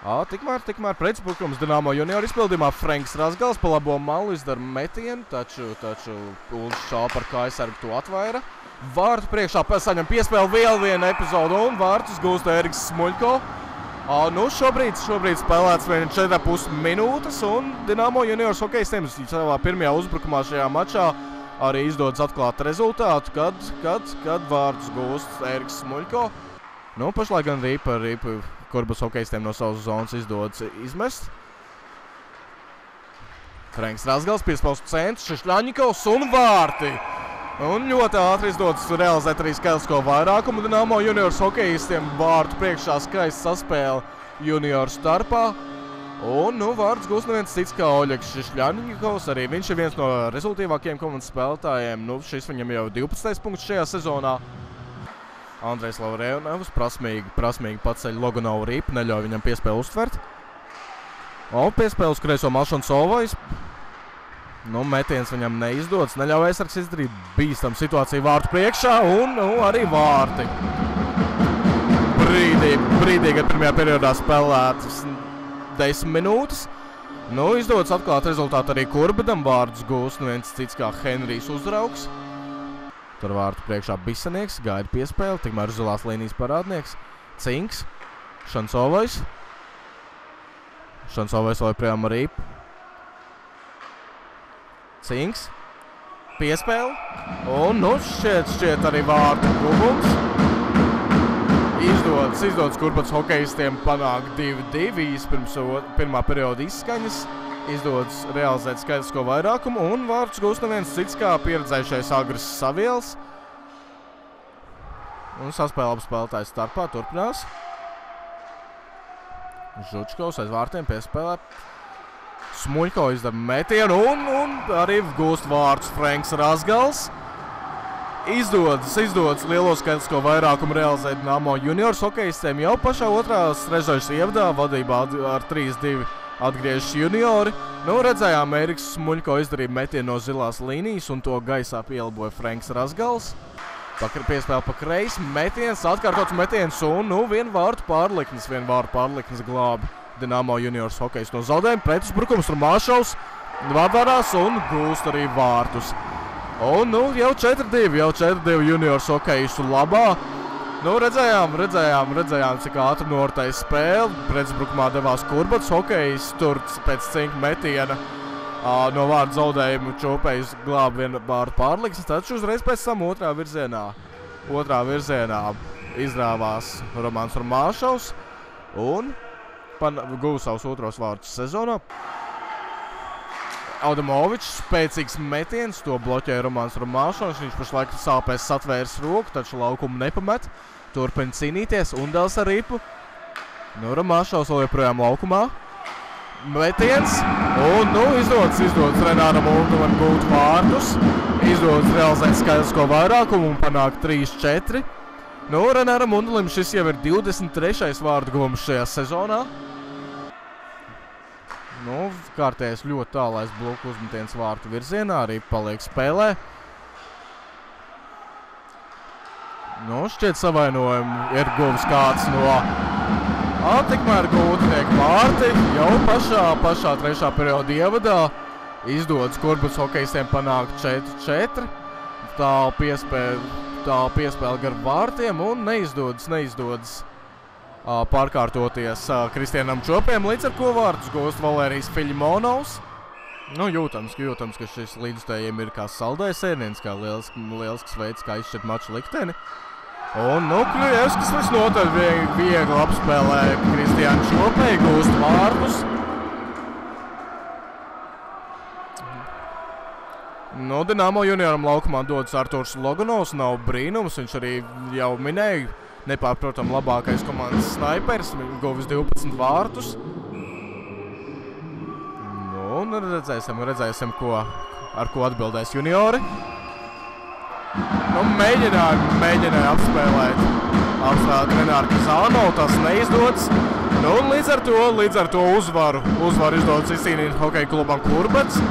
Tikmēr pretuzbrukums Dinamo Junior izpildījumā Franks Razgals pa labo malu izdara metienu, taču Uldis Čalpa ar kājasargu to atvaira. Vārtu priekšā saņem piespēli vēl vienu epizodu un vārtus gūst Eriks Smuļko. Šobrīd spēlēts 4,5 minūtes un Dinamo Juniors hokejistiem savā pirmajā uzbrukumā šajā mačā arī izdodas atklāt rezultātu, kad vārtus gūst Eriks Smuļko. Pašlaik gan Rīpa Kurbas hokejistiem no savas zonas izdodas izmest. Franks Razgals piespēles centrs, Šešļaņikovs un vārti. Un ļoti ātri izdodas realizēt arī skaitlisko vairākumu. Dinamo Juniors hokejistiem vārtu priekšā skaisti saspēle junioru starpā. Un vārds gūst neviens cits kā Oļegs Šešļaņikovs. Arī viņš ir viens no rezultīvākajiem komandas spēlētājiem. Šis viņam jau 12. punkts šajā sezonā. Andrejs Lavrejevs prasmīgi paceļ Logunovu Rīpu, neļauj viņam piespēli uztvert. Piespēle uz kreiso Malšancovais. Metiens viņam neizdodas, neļauj aizsargs izdarīt bīstam situāciju vārtu priekšā un arī vārti. Brīdī, kad pirmajā periodā spēlētas 10 minūtes. Izdodas atklāt rezultātu arī Kurbedam, vārdus gūst neviens cits kā Henrijs Uzraugs. Tur vārtu priekšā Bisanieks, gaida piespēli, tikmēr zilās līnijas parādnieks. Cinks, Šancovais. Šancovais vēl projām ar Rīpu. Cinks, piespēli. Un šķiet arī vārtu guvums. Izdodas Kurbats hokejistiem panākt 2-2 pirms pirmā perioda izskaņas. Izdodas realizēt skaitlisko vairākumu un vārtus gūst neviens cits kā pieredzējušais Agris Saviels. Un saspēle abu spēlētāju starpā turpinās. Žučkovs aiz vārtiem piespēlē. Smuļko izdara metienu un arī gūst vārtus Franks Razgals. Izdodas lielo skaitlisko vairākumu realizēt Dinamo Juniors hokejistiem jau pašā otrās trešdaļas ievadā vadībā ar 3-2. Atgriežas juniori. Redzējām, Eriks Smuļko izdarīja metienu no zilās līnijas un to gaisā pielaboja Franks Razgals. Piespēle pa kreisi, metiens, atkārtots metiens un vienu vārtu pārliknes glābi Dinamo Juniors hokejs no zaudējuma. Pretuzbrukums Rumāšovs vadārās un gūst arī vārtus. Un jau 4-2 juniors hokejistu labā. Redzējām, cik ātri noritēja spēle. Pretuzbrukumā devās Kurbats hokejs. Tur pēc cinka metiena no vārdu zaudējumu čopējs glāba vienu vārdu pārliksnes. Taču uzreiz pēc tam otrā virzienā izrāvās Romāns Rumāšovs un guva savus otros vārdus sezonā. Adamovičs spēcīgs metiens, to bloķēja Romāns Rumāšovs. Viņš pašlaik sāpēs satvērs roku, taču laukumu nepamet. Turpina cīnīties, Undels ar Rīpu. Rumāšovs vēl joprojām laukumā. Metiens, un izdodas Renāram Undelim gūt vārdus. Izdodas realizēt skaitlisko vairākumu un panākt 3-4. Renāram Undelim šis jau ir 23. vārdu guvums šajā sezonā. Kārtējais ļoti tālais bloku uzmetiens vārtu virzienā, arī paliek spēlē. Šķiet savainojumu ir guvis kāds no tikmēr gūti tiek vārti. Jau pašā trešā perioda ievadā izdodas Kurbats hokejistiem panākt 4-4. Tālu piespēle gar vārtiem un neizdodas pārkārtoties Kristianam Čopiem, līdz ar ko vārtus gūst Valērijs Fiļimonovs. Jūtams, ka šis līdzstājiem ir kā saldējs ēdiens, kā lielisks veids, kā izšķirt maču likteni. Un Kļujevskis visnotaļ viegli apspēlē Kristiānu Čopēju, gūst vārdus. Dinamo junioram laukumā dodas Arturs Logunovs, nav brīnums, viņš arī jau minēja. Nepārprotam labākais komandas snaipers, guvis 12 vārtus. Redzēsim, ar ko atbildēs juniori. Mēģināja apspēlēt Renāru Kazānovu, tas neizdodas. Līdz ar to uzvaru izdodas izcīnīt hokeja klubam Kurbats.